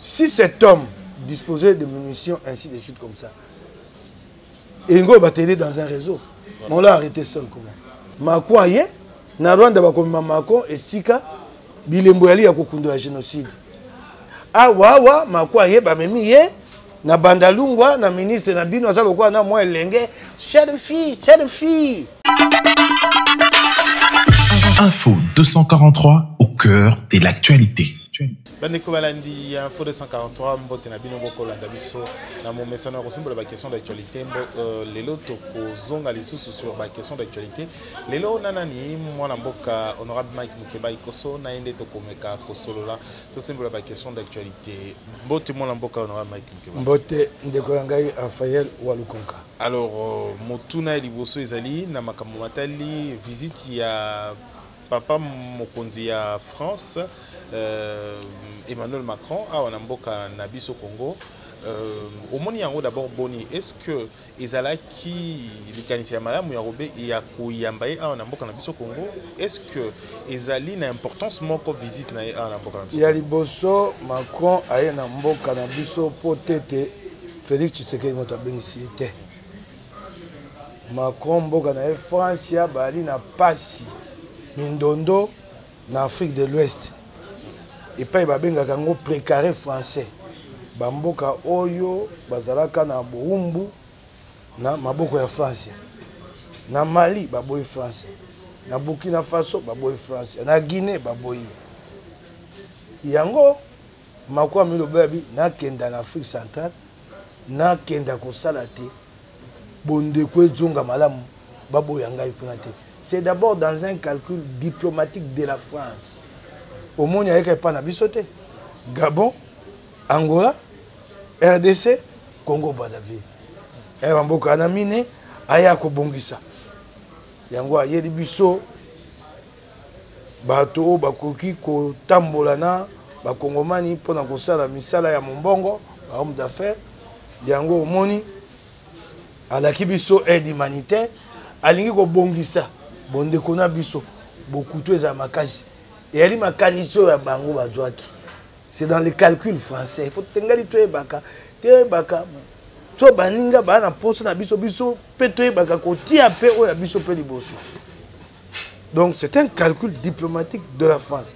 Si cet homme disposait de munitions ainsi de suite comme ça, Ingo va t'aider dans un réseau. Mais on l'a arrêté seul comment? Macron aye, na Rwanda bakomema Macron et Sika, bilembo yali ya kokundo ya génocide. Ah wawa, Macron aye bamemi ye, na bandalungwa, na ministre na bino azalo kwa na moi elenge, chère fille. Info 243 au cœur de l'actualité. Bandeko balandi Info 243 mbote na bino bokolanda biso na mo mesana ko simbola ba question d'actualité lelo to ko zonga lisusu sur ba question d'actualité lelo nanani mwana mboka honorable Mike Mukeba ikoso na ende to komeka ko solola to simbola ba question d'actualité mbote mwana mboka honorable Mike Mukeba mbote ndeko ngai Raphaël Walukonka. Alors motuna liboso ezali na makambo matali visite ya papa mokonzi ya France Emmanuel Macron a Wanamboka Nabiso Congo. Au moins, d'abord boni. Est-ce que Ezalaki likanisi ya malamu ya robe ya kuyambaye a Wanamboka Nabiso Congo? Est-ce que Ezali na importance moko visite na a Wanamboka Nabiso? Ya liboso Macron aye na mboka na biso potete Félix Tshisekedi moto abengisi te. Macron mboka na France ya bali na pasi mindondo na Afrique de l'Ouest. Et puis babenga kango précaré français. Bamboka oyo bazalaka na Buumbu na maboko ya France. Na Mali baboyi France. Na Burkina Faso baboyi France. Na Guinée baboyi. Yango makwa milo babi na kenda na Afrique centrale na kenda ko salate bonde ko zonga malamu baboyi ngai kuna te. C'est d'abord dans un calcul diplomatique de la France. Au monde, il n'y a pas de Gabon, Angola, RDC, Congo, Brazzaville. Et Mboka Anamine, Ayako Bongisa. Yango a yedi biso, bato, bakoki, ko tambolana, bakongomani, pona kosala misala ya mombongo, homme d'affaires. Yango omoni, alaki biso aide humanitaire, alingi ko bongisa, bonde kona biso, bokuto eza makasi. Et c'est dans les calculs français. Il faut que baka. So baninga bana poso na biso biso petoye baka ko tia pe o ya biso pe liboso. Donc c'est un calcul diplomatique de la France.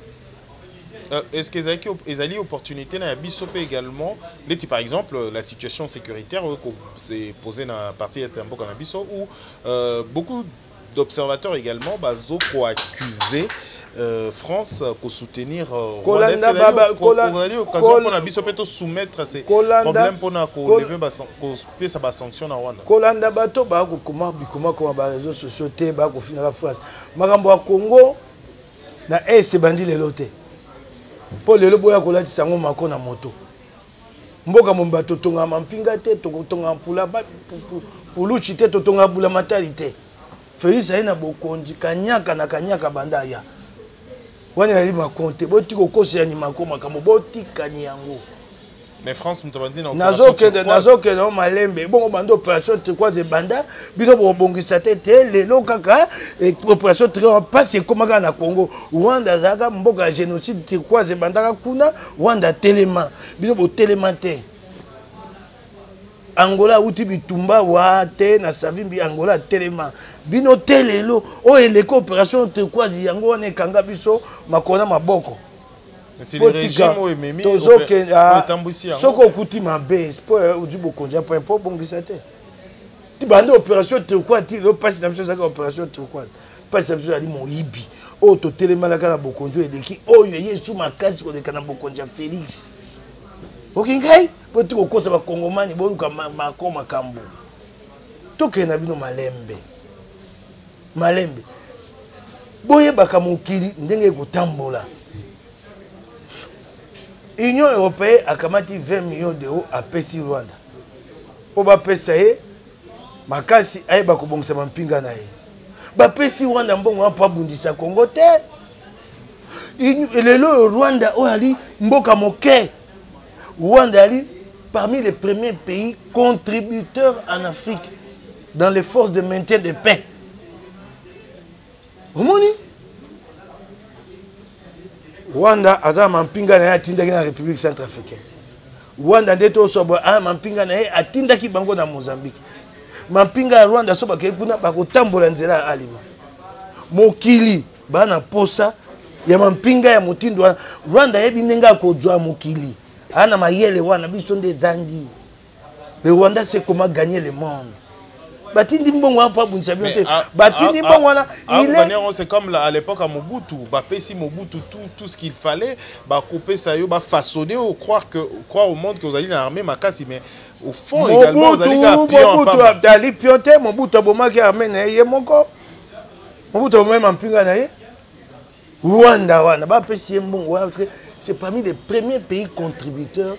Est-ce que les alliés opportunités na biso pe également par exemple la situation sécuritaire s'est posée dans la partie est mboka na biso où beaucoup d'observateurs également bazo ko accuser France pour soutenir soumettre ces problèmes pour lever sa sanction na Rwanda. Kolanda bato ba ko comment comme ba réseaux sociaux te ba ko finir la France. Makambo ya Congo na bandi le loté. Pour le boya ko lati sango mako na moto. Mboka mombato tonga mampinga te to tonga mpula ba puluchi te to tonga bula matalité. Félix aina bokonji kanyaka na kanyaka banda ya. Mais France mutabandi na nazoke na malembe bon bando opération turquoise banda bino bobongisa te lelo kaka opération turquoise passe comme na Congo Rwanda zaga mboka génocide turquoise banda kuna Rwanda telema bino bo telemante Angola uti bitumba wa te na savimbi Angola telema bino telelo o eleko opération turquoise yango wana kanga biso makona maboko. C'est le régime où ememi soko kuti mabe sport uji bokonja po bongisa te ti bande opération turquoise ti lo passe na biso za opération turquoise passe na biso ali moyibi o to telema la kana bokonjo edeki oyo yesu makasi ko de kana bokonja Félix. Okingai poti kokosa ba kongomani boluka makoma kambo toke na bino malembe boye baka mokili ndenge kotambola. Union européenne a kamati 20 millions d'euros à pesi Rwanda po ba pesa ye makasi aye ba kobongisa mampinga na ye ba pesi Rwanda mbongo pa bundisa Congo te lelo Rwanda o ali mboka moke. Rwanda est parmi les premiers pays contributeurs en Afrique dans les forces de maintien de paix. Rwanda a mampinga na République centrafricaine. Rwanda ndeto sobo mampinga na ye atindaki bango na Mozambique. Mampinga ya Rwanda soba ke kuna bakotambola nzela alima. Mokili bana posa ya mampinga ya mutindo Rwanda yebi nenga kozwa mokili. Ana mayele wana biso nde zangi. Le Rwanda c'est comment gagner le monde. Batindi mbongo hapa bunisa biote. Batindi mbongo wana c'est comme à l'époque à Mobutu, si Mobutu tout ce qu'il fallait, couper ça yo, façonner ou croire au monde que vous allez dans l'armée makasi, mais au fond également vous allez Mobutu dali pionte Mobutu bomaki armée na ye moko. Mobutu même en pinga na ye. Rwanda wana bapesi mbongo parce que c'est parmi les premiers pays contributeurs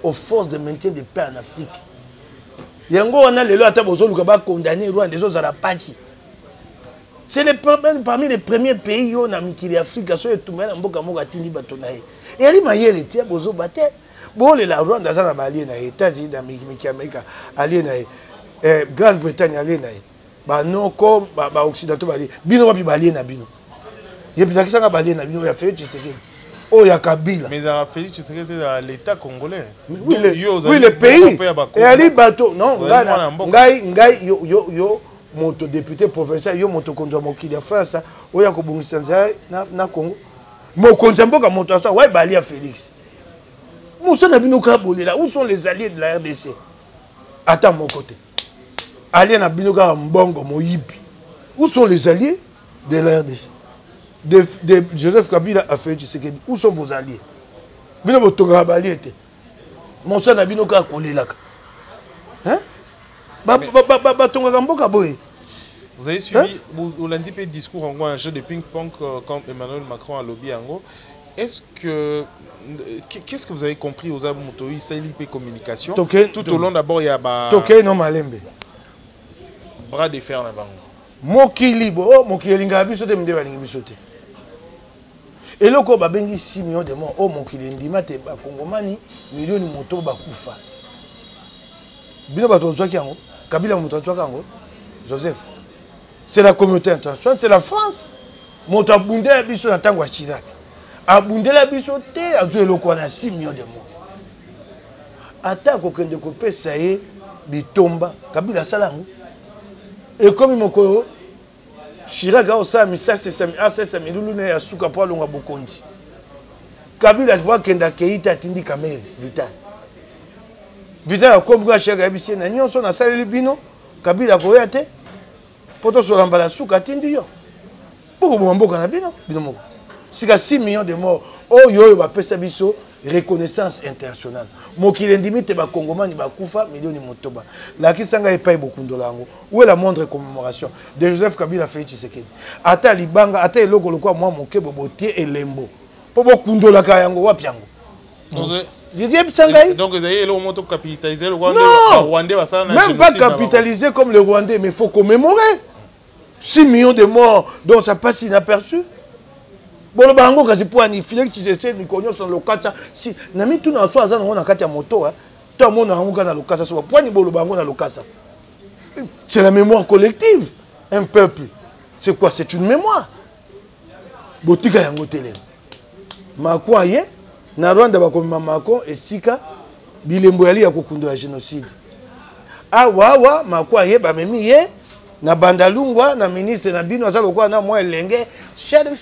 aux forces de maintien de paix en Afrique. Yango wana lelo ata bozoluka ba condamner Rwanda des autres à la partie. C'est parmi les premiers pays où na mikili Afrique so etumela mboka moka tindi bato na ye. Et ali mayele tia bozo bate. Bo le la Rwanda za na balie na États-Unis na mikili Amerika ali na Grande-Bretagne ali na ba noko ba occidentaux balie. Bino wapi balie na bino. Yebisa kisanga balie na bino ya fait Tshisekedi. Oh, ya Kabila. Mais ça a fait l'État congolais. Oui, le pays. Et ali bateau. Non, ngai yo moto député provincial yo moto konzo mokili ya France oya ko bongisa na Congo. Mo konzo mboka moto ça ouais bali ya Félix. Moussa na bino ka bolela, où sont les alliés de la RDC? Attends mon côté. Alliés na bino ka mbongo moyibi. Où sont les alliés de la RDC? De Joseph Kabila a fait Tshisekedi. Où sont vos alliés? Bino botonga ba alliés te. Monsa na bino ka kolelaka. Hein? Batonga mboka boye. Vous avez suivi vous l'avez dit discours en un jeu de ping-pong comme Emmanuel Macron a lobby en gros. Est-ce que qu'est-ce que vous avez compris aux Aboumotoï, CLIP communication tout au long d'abord il y a Toké non malembe. Bras de fer na bango. Mokili bo mokili nga biso te mde balingi biso te. Eloko babengi 6 millions de morts, mokili ndima te ba kongomani millions moto ba kufa. Bino bato zwaki yango, Kabila moto zwaki yango, Joseph. C'est la communauté internationale, c'est la France. Moto abundela biso na tango Chirac. Abundela biso te azu eloko na 6 millions de morts. Ata ko kende ko pesa ye bitomba, Kabila salango. Et comme moko Chirac a osa misasa sesa milulu ya suka po longa bokondi. Kabila kwa kenda keita tindi kamere vital. Vital comme kwa Chirac abisi na nyonso na saleli bino Kabila ko yate poto so lamba la suka tindi yo. Poko mboka na bino moko. Sika 6 millions de morts. Oh yo ba pesa biso reconnaissance internationale. Mokili ndimite ba kongomani ba kufa millions motoba. La kisanga epai bokundola ngo. Où est la moindre commémoration de Joseph Kabila fait Tshisekedi? Ata libanga ata eloko lokwa mwa moke bobotie elembo. Po bokundola ka yango wapi yango. Donc vous avez le moto capitaliser le Rwanda va même pas capitaliser comme le Rwandais mais il faut commémorer. 6 millions de morts donc ça passe inaperçu. Bolo bango kasi po ani Félix Tshisekedi ni konyo son lokata si na mi tuna so azana ngona kati ya moto to mona ngo na lokasa so po ani bolo bango na lokasa. C'est la mémoire collective un peuple. C'est quoi? C'est une mémoire. Botika yango tele. Makwa ye na Rwanda bakoma mako esika bilembo yali ya kokundo ya génocide. Awa makwa ye ba memi ye na bandalungwa na ministre na bino azalo kwa na moi elenge chère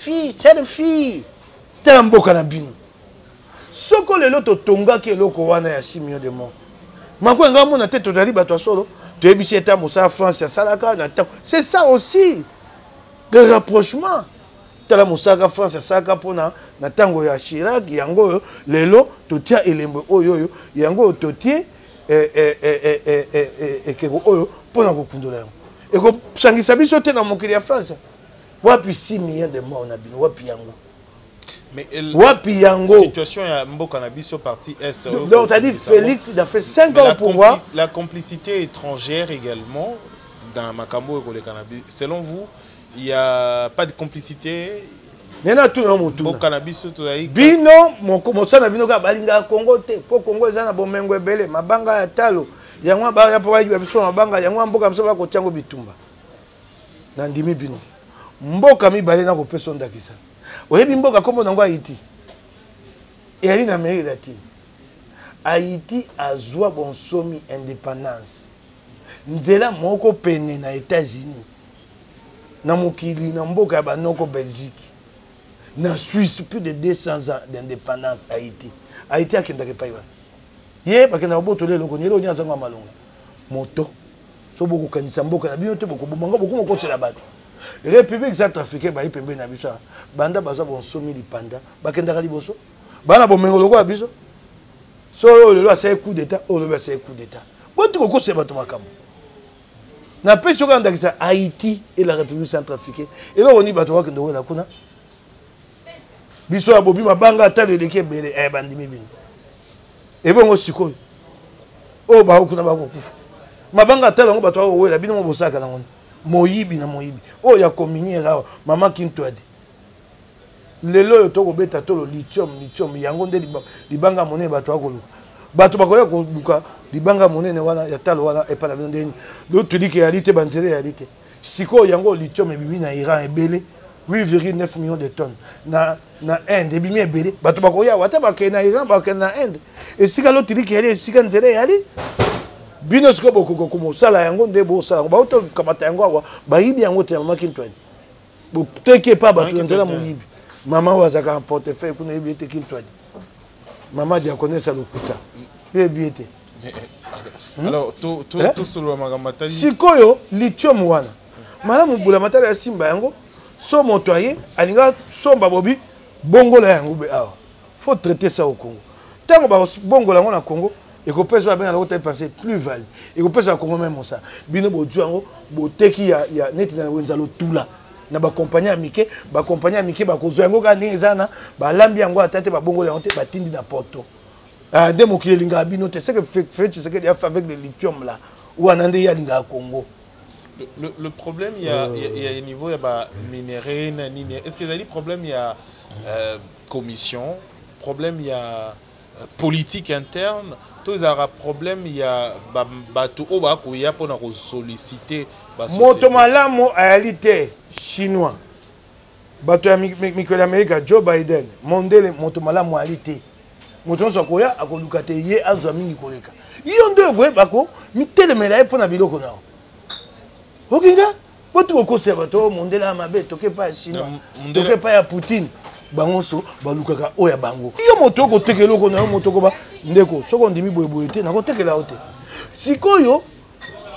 fille tela mboka na bino soko lelo to tonga ke loko wana ya 6 millions de morts mako nga mona te to dali bato solo to ebisi eta musa France ya salaka na temps c'est ça aussi le rapprochement tala musaka France ya salaka pona na tango ya Chirac yango lelo to tia elembo oyo yango to tie keko oyo pona ko kundola yango. Et que sangisa biso te na mokili ya France. Wapi 6 millions de morts na bino wapi yango. Mais wapi yango. Situation ya mboka na biso partie est. Donc tu as dit Félix il a fait 5 ans au pouvoir. La complicité étrangère également dans Makambo et le cannabis. Selon vous, il y a pas de complicité. Nena tout na motu. Mboka na biso to ai. Bino mon sana bino ka balinga Congo te. Po Congo ezana bomengo ebele mabanga ya talo. Yangwa ba ya pa ba biso mabanga yangwa mboka biso ba ko tiango bitumba na ndimi bino mboka mibale na ko peso ndakisa oyebi mboka kombo nango Haïti et ali na Amérique latine Haïti a joué bon somi indépendance. Nzela moko pene na États-Unis. Na mokili na mboka ba noko Belgique. Na Suisse plus de 200 ans d'indépendance Haïti. Haïti a kendake pa wana. Ye ba kenda boto le loko nyelo nya zanga malonga. Moto. So boko kanisa mboka na bino te boko bomanga boko moko tsela bato. République Centrafricaine ba ipembe na biso. Banda baza bon somi lipanda. Ba kendaka liboso. Bana bomengo loko ya biso. So le loi c'est coup d'état, le loi c'est coup d'état. Bon tu ko se bato makambo. Na peso ka ndakisa Haïti et la République Centrafricaine. Et là on y bato wa kendo la kuna. Biso ya bobi mabanga atale leke bele bandimi bino. Et bon sikoyo. O ba okuna ba kokufa. Mabanga atale ngo bato wa wela bino mo bosaka na ngoni. Moyibi na moyibi. O ya kominiera mama Kintwadi. Lelo to ko beta to lithium yango nde libanga monene bato akoluka bato bakoya koluka libanga monene wana ya talo wana e pala ndeni do to dike réalité banzele réalité siko yango lithium ebimi na Iran ebele 8,9 millions de tonnes na Inde ebimi ebele bato bakoya wata bakena na Iran bakena na Inde e sika lo tidike yali sika nzele yali bino siko boko ko sala yango nde bo sala ba to kamata yango awa ba yibi yango te mama Kintwani bo teke pa bato nzela mo yibi. Maman wazaka un portefeuille pour ne pas être qu'il toi. Maman dit connaît ça le puta. Il est bien. Alors tout solo magamatali. Sikoyo lithium wana. Madame Mbula matala ya simba yango so motoyer alinga somba bobi bongo la yango be awa. Faut traiter ça au Congo. Tango ba bongo la na Congo et ko pesa bien la route passer plus value. Et ko pesa Congo même ça. Bino bo django bo teki ya net na wenzalo tula. Na ba compagnie amike ba kozwa yango ka nezana ba lambi yango atate ba bongo la honte ba tindi na poto de mokile linga bino te c'est que fait ce que il a fait avec le lithium là ou anande ya linga Congo. Le problème il y a au niveau il y a ba minéraux nani est-ce que il problème il y a commission problème il y a politique interne tous les problème il y a bato o ba ko ya pona ko solliciter ba moto malamu réalité chinois bato ya mikolo Amerika Joe Biden mondele moto malamu réalité moto so koya akoluka te ye azwa mingi koleka yo ndo ko bako mitelemela e pona biloko nao okinga botu ko kose bato mondela mabe toke pa chinois toke pa ya Poutine bangoso balukaka oya bango yo moto ko tekelo ko na moto ko ba ndeko soko ndimi boyeboye te na ko tekela ote sikoyo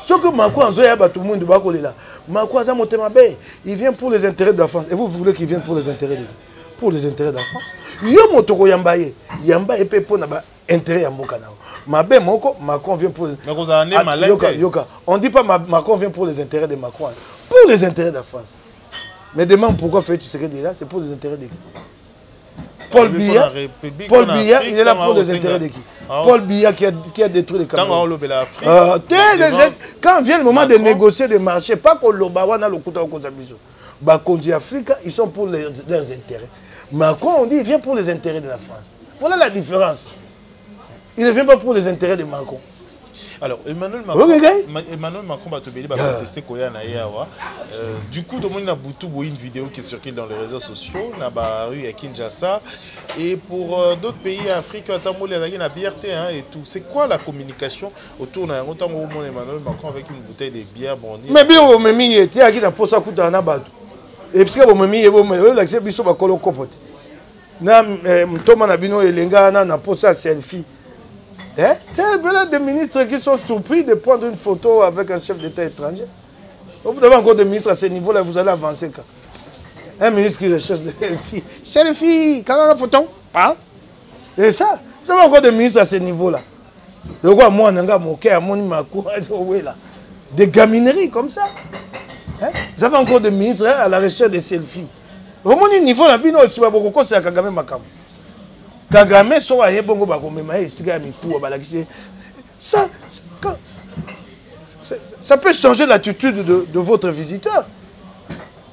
soko makwa nzo ya bato mundu bakolela makwa za motema be il vient pour les intérêts de la France et vous voulez qu'il vienne pour les intérêts de qui? Pour les intérêts de la France yo moto ko yamba e pe pona ba intérêt ya mboka nao mabe moko Macron vient pour yoka on dit pas Macron vient pour les intérêts de Macron pour les intérêts de la France. Mais demande pourquoi fait-il ce qu'il dit là, c'est pour les intérêts de qui? Paul Biya, il est là pour les intérêts de qui? Paul Biya qui a détruit les Cameroun. Quand vient le moment de négocier des marchés, pas qu'on l'obawana le couteau au Kozabiso. Bakondi Afrique, ils sont pour leurs intérêts. Macron, on dit, il vient pour les intérêts de la France. Voilà la différence. Il ne vient pas pour les intérêts de Macron. Alors, Emmanuel Macron va tester Koya na Yawa. Du coup, tout le monde a une vidéo qui circule dans les réseaux sociaux, dans la rue à Kinshasa. Et pour d'autres pays africains, il y a la BRT et tout. C'est quoi la communication autour de Emmanuel Macron avec une bouteille de bière brandie? Mais bien, on m'a mis, il y a qui n'a pas ça coûté en abattu. Et puis, on m'a mis, l'accès biso ba kolo kopote. Na mtoma na bino elenga na pas ça selfie. C'est voilà des ministres qui sont surpris de prendre une photo avec un chef d'État étranger. Vous avez encore des ministres à ce niveau-là, vous allez avancer. Un ministre qui recherche des filles. C'est les filles, quand on a la photo, hein? Et ça, vous avez encore des ministres à ce niveau-là. Donc, moi, des gamineries comme ça. Vous avez encore des ministres à la recherche des selfies. Au moins, niveau, la bino, tu vas beaucoup c'est à Kagame Makam. Kagame soit à Bongo Bakomema et Sigami Kou, ça peut changer l'attitude de votre visiteur.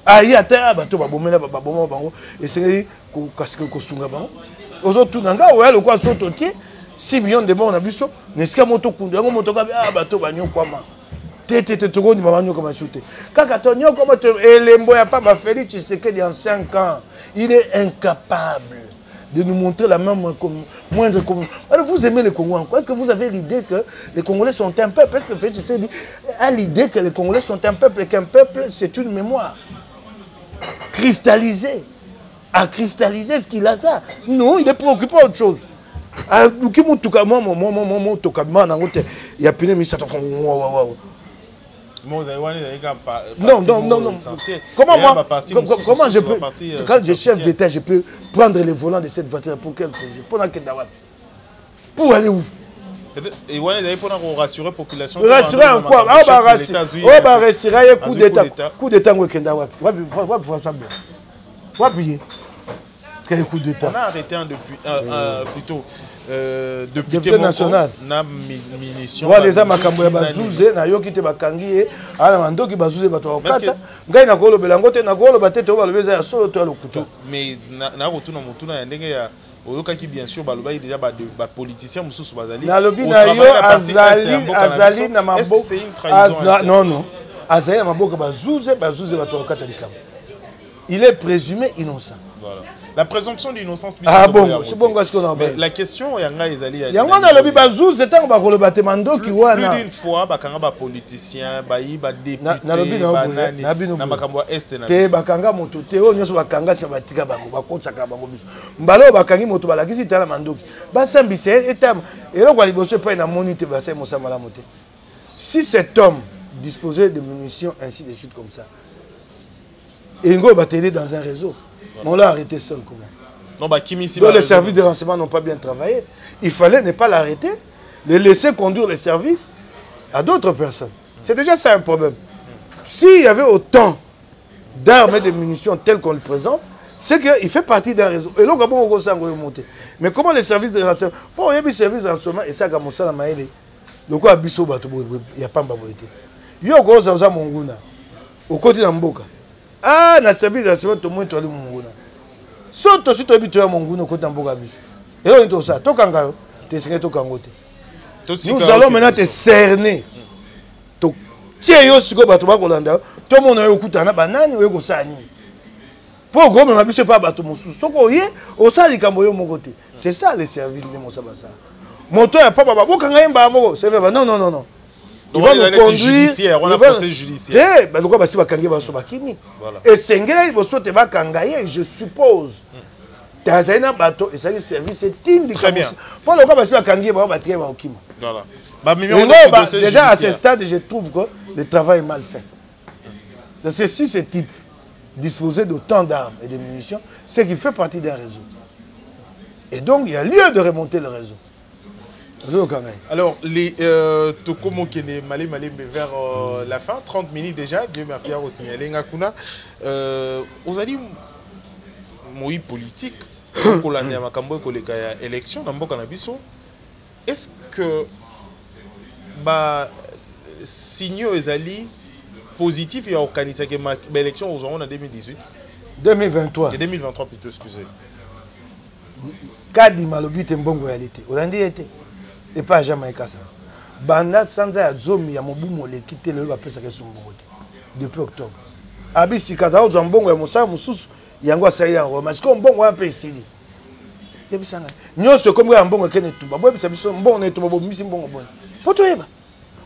Aïe, à terre, bateau, babomela, babomela, bango, et c'est que Kosunga bango. Aux autres, Nanga, ouais, le quoi, sautotier, 6 millions de morts en abuso, n'est-ce qu'à moto Kunda, moto Gabi, ah, bateau, bagnon, quoi, ma. Tété, togo, ni maman, comme un shooté. Kakatonio, comme et les mboya pas, ma Félix, tu sais qu'il y a 5 ans, il est incapable de nous montrer la main moindre comme... Alors vous aimez les Congolais. Est-ce que vous avez l'idée que les Congolais sont un peuple? Est-ce que Félix Tshisekedi a l'idée que les Congolais sont un peuple et qu'un peuple, c'est une mémoire cristallisée? À cristalliser ce qu'il a ça? Non, il est préoccupé à autre chose. Il y a plein de... Non. Comment je peux, quand je suis chef d'État, je peux prendre les volants de cette voiture pour quel projet? Pour aller où? Et pour rassurer la population. Rassurer en quoi? On va rassurer coup d'État. Coup d'État, on quel coup d'État? On a arrêté plutôt député national. Na munition. Voilà les amakambo ya bazuze na yoki te bakangi ana mandoki bazuze bato okata. Ngai na kolo belangote na kolo batete ba lobeza ya solo to lokuta. Mais na rotuna mutuna ya ndenge ya oyokaki bien sûr baloba déjà ba politicien mususu bazali. Na lobi na yo azali na maboka. Non. Azali na maboka bazuze bato okata likambo. Il est présumé innocent. Voilà. La présomption d'innocence. Ah bon, c'est bon ce qu'on a. Mais la question yanga ezali ya. Yanga na lobi bazou c'est tant ba ko le batemando ki wana. Plus d'une fois bakanga ba politicien, ba député, na lobi na makambo est na. Te bakanga moto te o nyoso bakanga si batika bango bakotaka bango biso. Mbalo bakangi moto balakisi tala mandoki. Ba sambise etam eloko liboso pa na monite ba sai mosama la moté. Si cet homme disposait de munitions ainsi de suite comme ça. Et Ngo va t'aider dans un réseau. Mais on l'a arrêté seul comment? Non, bah, donc les services de renseignement n'ont pas bien travaillé. Il fallait ne pas l'arrêter, le laisser conduire les services à d'autres personnes. C'est déjà ça un problème. S'il y avait autant d'armes et de munitions telles qu'on le présente, c'est qu'il fait partie d'un réseau. Et là, on va monter. Mais comment les services de renseignement? Bon, il y a des services de renseignement et ça, comme ça, la maïle. Le quoi, il n'y a pas de babouité. Il y a encore ça, Monguna. Au côté d'Amboka. Ah, na service de renseignement, tout le monde est allé Monguna. Surtout si tu habites à Monguna, au côté d'Amboka. Et là, on est ça. Tokangayo, tu es signé Tokangote. Nous allons maintenant te cerner. Tiens, yo, si tu vas au Kolanda, tout le monde est au côté de banane ou au Sani. Pour que je ne puisse pas battre mon sous. Au Sani, c'est ça les services de mon sabasa. Mon toit n'est pas bon. C'est vrai, non. Il va nous conduire. On a procès judiciaire. Et Sengela, il va je suppose. Tazana bateau et ça service c'est indiqué. Très bien. Pour le cas parce que Kangi va battre va okima. Voilà. Déjà à ce stade, je trouve que le travail est mal fait. C'est si ce type disposait d'autant d'armes et de munitions, c'est qu'il fait partie d'un réseau. Et donc il y a lieu de remonter le réseau. Alors, les Tokomo qui est malé vers la fin, 30 minutes déjà, Dieu merci à vous signaler. Ngakuna, vous avez dit, moi politique, quand on a eu élection dans le Bisso, est-ce que signaux ezali positif et organisé que l'élection aux en 2018 2023 et 2023 plutôt, excusez. Kadi malobi te mbongo réalité. Olandi était et pas jamais ça. Banda sanza zomi ya mobumo le quitter le pesa ke sumbongo depuis octobre. Abisi kaza ozo mbongo ya musa mususu yango asai yango parce que mbongo ya pesili. Yebisanga. Nyonso comme ya mbongo kene tumba. Bo bisa biso mbongo ne tumba bo misi mbongo bon. Poto yeba.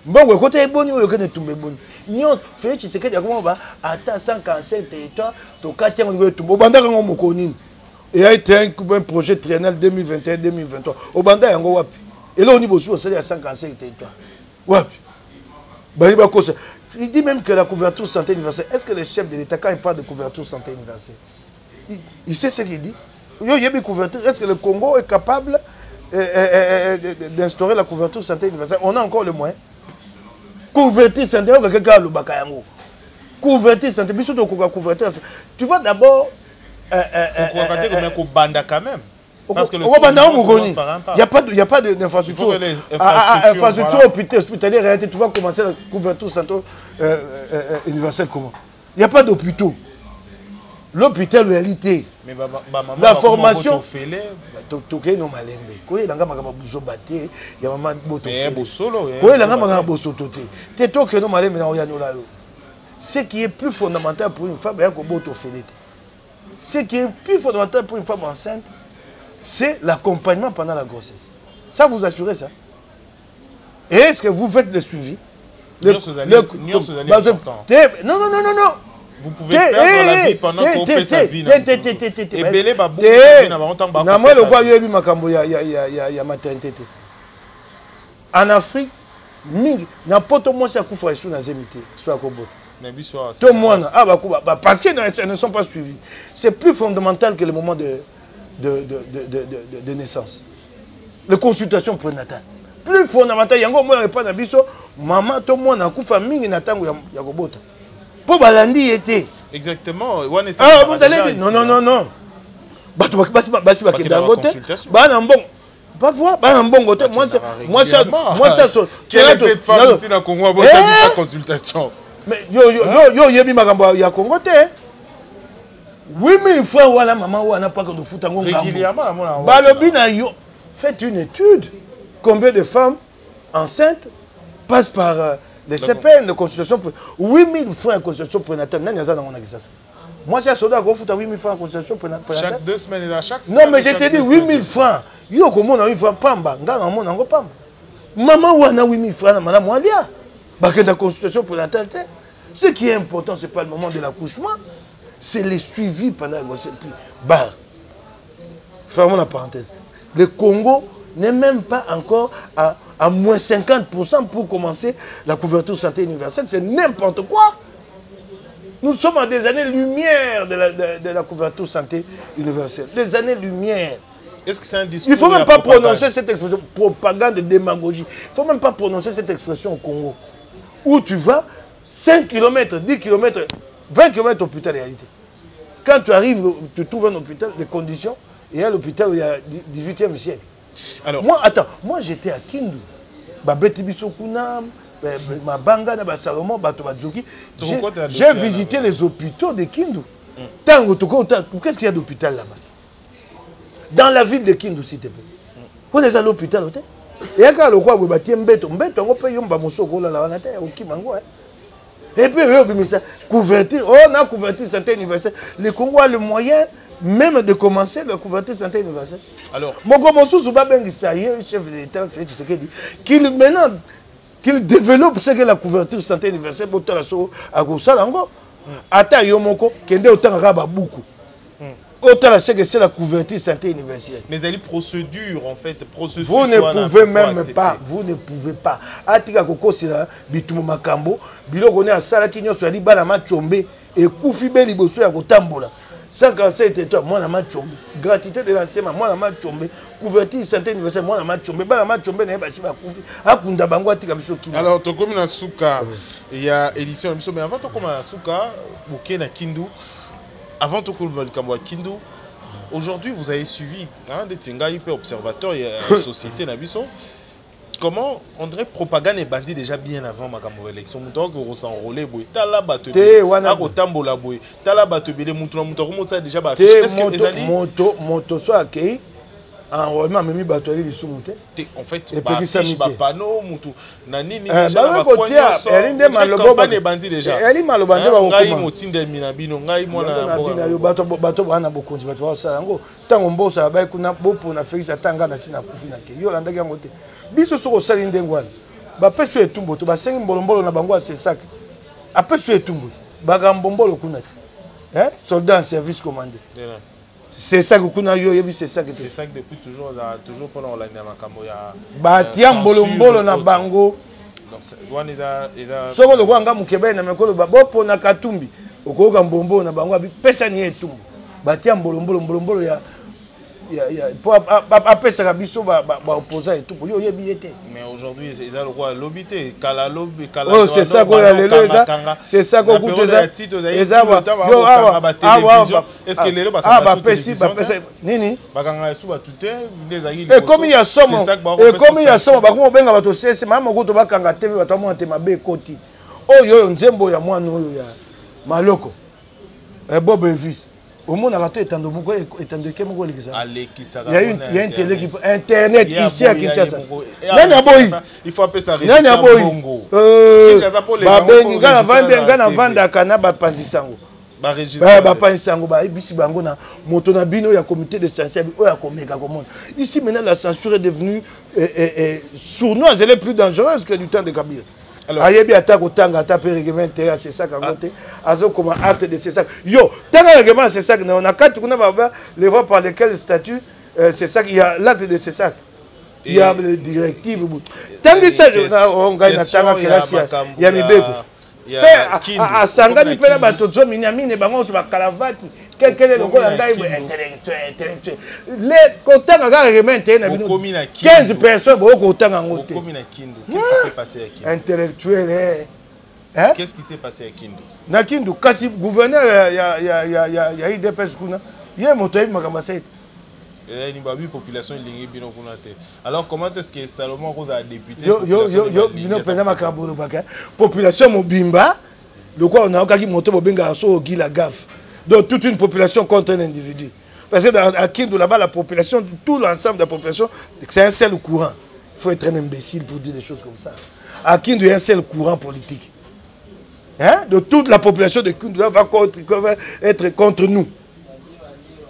Mbongo kote eboni oyo kene tumba eboni. Nyon Félix Tshisekedi akoma ba ata 147 territoire to katia ngo tumba. Banda ngo mokoni. Il y a été un projet triennal 2021-2023. Au Banda, il y a un et là, on y bosse au salaire à 55 territoires. Il dit même que la couverture santé universelle, est-ce que le chef de l'État, quand il parle de couverture santé universelle, il sait ce qu'il dit? Il y a une couverture. Est-ce que le Congo est capable d'instaurer la couverture santé universelle? On a encore le moyen. Couverture santé, couverture santé, tu vois d'abord. Quand même. Parce que le il n'y a pas d'infrastructure. Infrastructure hospitalière, tu vas commencer la couverture santé universelle comment? Il n'y a pas d'hôpitaux. L'hôpital réalité. La formation. Ce qui est plus fondamental pour une femme, c'est ce qui est plus fondamental pour une femme enceinte, c'est l'accompagnement pendant la grossesse. Ça, vous assurez ça? Et est-ce que vous faites le suivi? Non, non, non. Vous pouvez perdre la vie pendant qu'on fait sa vie. Et belé ba beaucoup na moi le quoi yebi makambo ya maternité. En Afrique, na poto moi ça kufa ici na zemité, soit ko boto. Tout le monde parce qu'ils ne sont pas suivis. C'est plus fondamental que le moment de naissance. Les consultations prénatales. Plus fondamental, yango moi pas na biso, maman tout le monde na kufa mingi na tango ya ko boto. Pour balandi était. Exactement. Ah, vous allez dire non. Basi bakendangote. Ba na mbongo. Pas voir, ba na mbongo te. Moi ça quelle est cette femme ici na Congo ba ta consultation. Mais yo yebi makambo ya Congo te. 8000 francs wala maman wana pas que de foot ngo ngambo. Régulièrement Ba lobi na yo. Faites une étude. Combien de femmes enceintes passent par les CPN de consultation. 8000 francs de consultation prénatale. Moi, j'ai un soldat qui a 8000 francs de consultation prénatale. Chaque 2 semaines et chaque semaine. Non, mais je te dis 8000 francs. Yo, comment on a 8 francs pamba. Maman, on a 8000 francs. Madame, on a dit. La consultation prénatale. Ce qui est important, ce n'est pas le moment de l'accouchement. C'est le suivi pendant la grossesse. Bah, fermons la parenthèse. Le Congo n'est même pas encore à moins 50% pour commencer la couverture santé universelle. C'est n'importe quoi. Nous sommes à des années-lumière de la couverture santé universelle. Des années-lumière. Est-ce que c'est un discours? Il ne faut même pas prononcer cette expression, propagande de démagogie. Il ne faut même pas prononcer cette expression au Congo. Où tu vas, 5 km, 10 km, 20 km hôpital de réalité. Quand tu arrives, tu trouves un hôpital, des conditions, il y a l'hôpital où il y a 18e siècle. Alors, moi j'étais à Kindu. J'ai visité les hôpitaux de Kindu. Qu'est-ce qu'il y a d'hôpital là-bas? Dans la ville de Kindu, s'il te plaît. Vous êtes à l'hôpital. Et quand le roi vous et puis, couverture, on a couverture santé universelle. Le Congo a le moyen même de commencer la couverture santé universelle. Alors, mon chef d'État, qu'il maintenant qu'il développe ce que la couverture santé universelle pour la à Gosalango. Ata yomoko kende autant raba beaucoup. Autant c'est que c'est la couverture santé universelle. Mais elle est procédure en fait, processus. Vous ne pouvez même pas, vous ne pouvez pas. Atika koko sila bitumo makambo, biloko ne asala kinyo so ali bana machombe et kufi be liboso ya kotambola. 57 étoiles, moi, je suis gratuité de l'enseignement, moi, je suis couverture santé universelle, moi, je suis alors, tu comme na Souka, il y a édition, mais avant de commencer à Souka, Bouké na Kindu, avant de commencer à Kindu, aujourd'hui, vous avez suivi des Tinga hyper observateurs et la société Nabiso. Comment on dirait propagande et bandit déjà bien avant ma élection. Mouton que s'enrôler boy. Tala bateau. Ako tambola boy. Tala bateau bele mouton ça déjà ba. Est-ce que ezali moto soit accueilli enrôlement même bateau ali sous monté. En fait ba panneau moutou. Na nini déjà ba côté elinde malobo ba bandit déjà. Eli maloba nde ba ko. Ngai motinde minabino ngai mona yo bato bana bokonzi bato ba sala ngo. Tango mbosa ba kuna bopo na Félix atanga na sina kufi na ke. Yo landa yango te. Biso soko sali ndengwana ba peso etumbo to ba sengi mbolombolo na bango c'est ça apeso etumbo ba gambombolo kunati soldat en service commandé c'est ça que kuna yo yebi c'est ça que depuis toujours pendant la makambo ya ba tia mbolombolo na bango soko lokwa nga mukebe na mekolo ba bopo na katumbi okoka mbombo na bango pesa ni etumbo ba tia mbolombolo ya pour apesa biso ba opposant et tout yo yebi été mais aujourd'hui ils a le roi lobité kala oh c'est ça quoi c'est ça quoi coûte ça est-ce que les ba pesi nini bakanga su ba tuté des aïe et comme il y a somo ba ko benga bato sese mama ko to bakanga tv bato mo te mabe koti oyo nzembo ya mwana oyo ya maloko Bob Elvis. Au monde, il y a une télé qui Internet ici à Kinshasa. Il faut appeler ça Bongo. pas un sango, bisi bango na motona bino ya comité de censure, ya komeka komona. Ici maintenant la censure est devenue sournoise, elle est plus dangereuse que du temps de Kabila. Alors, il y a des règlements intérieurs, c'est ça qu'on a voté. Comme acte de c'est ça. Yo, tant que règlement c'est ça, on a quatre les voies par lesquelles statut, c'est ça, il y a l'acte de c'est ça. Il y a les directives. Tant que ça, on gagne la tanga que là, il y a Mibeko. À Sangani, peut-être bateau, Minyamine et Bango sur la calavate. Quelqu'un est le gars intellectuel. Les contents à règlement intérieur, 15 personnes, beaucoup autant en côté. Qu'est-ce qui s'est passé à Kindu? Intellectuel, qu'est-ce qui s'est passé à Kindu? Na Kindu, kasi gouverneur, il y a IDPS kuna. Il y a motoï makamase. Une population alors comment est-ce que Salomon Rose a député population mobimba le quoi on a aucun moto bobenga so la gaffe donc toute une population contre un individu parce que à Kindu là-bas la population tout l'ensemble de la population c'est un seul courant. Il faut être un imbécile pour dire des choses comme ça. À Kindu il y a un seul courant politique, hein, de toute la population de Kindu va être contre nous.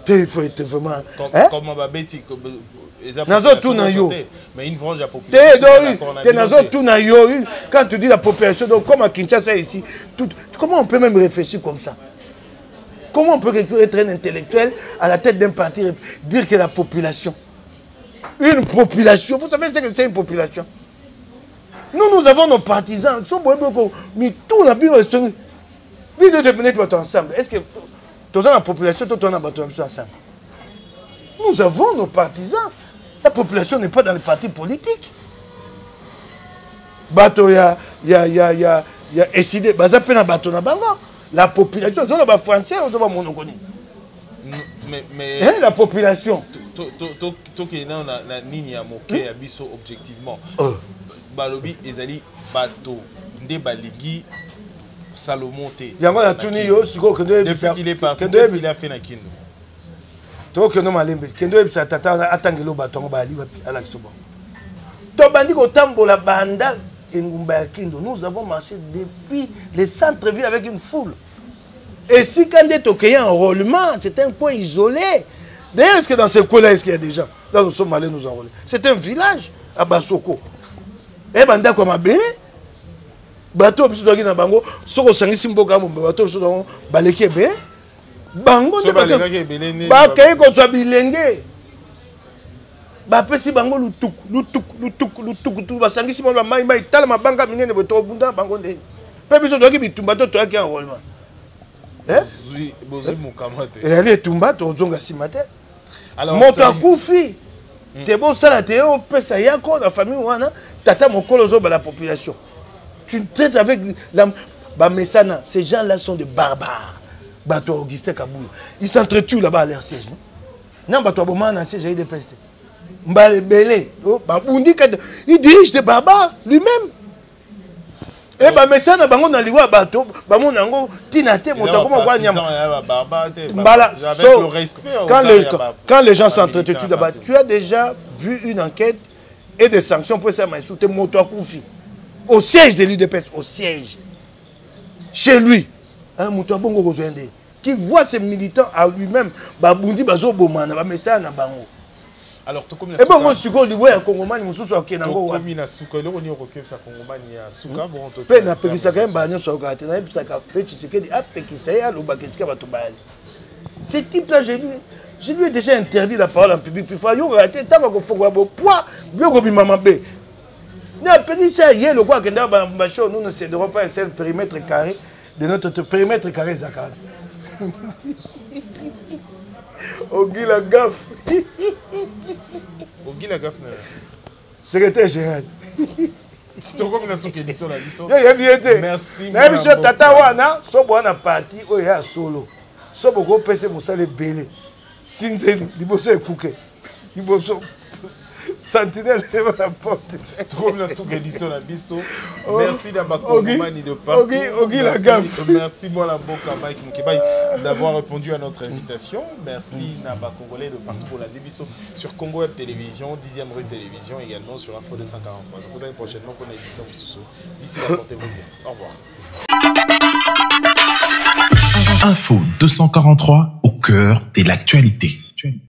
Il faut être vraiment. Comment va Betty? Mais une frange de la population. Quand tu dis la population, donc comme à Kinshasa ici, comment on peut même réfléchir comme ça? Comment on peut être un intellectuel à la tête d'un parti, dire que la population, une population, vous savez ce que c'est une population? Nous avons nos partisans, mais tout n'a pas ensemble. Est-ce que la population, tout on a battu ensemble? Nous avons nos partisans. La population n'est pas dans les partis politiques. Bato ya décidé, la population, ils ont français, ils ont monoconi. Mais la population. Objectivement. Balobi ezali bato nde baligi Salomon T. Depuis qu'il est parti, qu'est-ce qu'il a fait na Kindu? Nous avons marché depuis les centres-villes avec une foule. Et si quand il y a un enrôlement, c'est un coin isolé. D'ailleurs, est-ce que dans ce coin-là, est-ce qu'il y a des gens? Là, nous sommes allés nous enrôler. C'est un village à Basoko. Et Banda comme à Béné. Bateau, si tu as bango, soko sangisi mboka mo bateau, si tu as baleki bé. Bango de ba kaye ko twa bilenge. Ba pesi bango lutuk ba sangisi mo ba mai tala mabanga minene boto bunda bango de. Pe biso to ki bitumba to ki enrôlement. Bozi mukamate. Et aller tumba to zonga simate. Alors moto akufi. Te bo sala te o pesa yako na famille wana tata mokolo zo ba la population. Tu traites avec la Messana. Ces gens-là sont des barbares. Bato Augustin Kabou. Ils s'entretuent là-bas à leur siège. Non, Bato Aboma a un siège de peste. Mbale Belé. Il dirige des barbares lui-même. Et Messana, Bango n'a liwa Bato, Bango Nango, Tinate, Motakoma, quand les gens s'entretuent là-bas, tu as déjà vu une enquête et des sanctions pour ça, mais sous tes motos à Koufi. Au siège de l'UDPS, au siège. Chez lui. Un mouton bongo qui voit ses militants à lui-même. Babundi bazo bomana, ba message na bango. Alors to comme et bon moi suko liwe ya Kongomani mususu akenango wa. Comme na suko lelo ni okopia sa Kongomani ya suka bon to. Pe na pekisa ka mba nyo so ka tena pekisa ka fait Tshisekedi a pekisa ya lo bakisika bato bali. Ce type là je lui ai déjà interdit la parole en public puis fa yo raté tama ko fongo bo poids bio ko bimama be. Nous ne céderons pas un seul périmètre carré de notre périmètre carré Zakar. Ogi la gaffe. Ogi la gaffe. Secrétaire général. Merci. Merci. Tata wana so bwana parti oya solo. So boko pese musale belé. Sinzeli liboso ekuke. Liboso Sentinelle devant la porte. Merci d'Abakongomani de partout. Merci moi la Boka Mike Moukebaï d'avoir répondu à notre invitation. Merci Naba Congolais de partout pour la débisso sur Congo Web Télévision, 10e rue Télévision, également sur Info 243. Je vous retrouve prochainement pour une édition. D'ici là, portez-vous bien. Au revoir. Info 243 au cœur de l'actualité.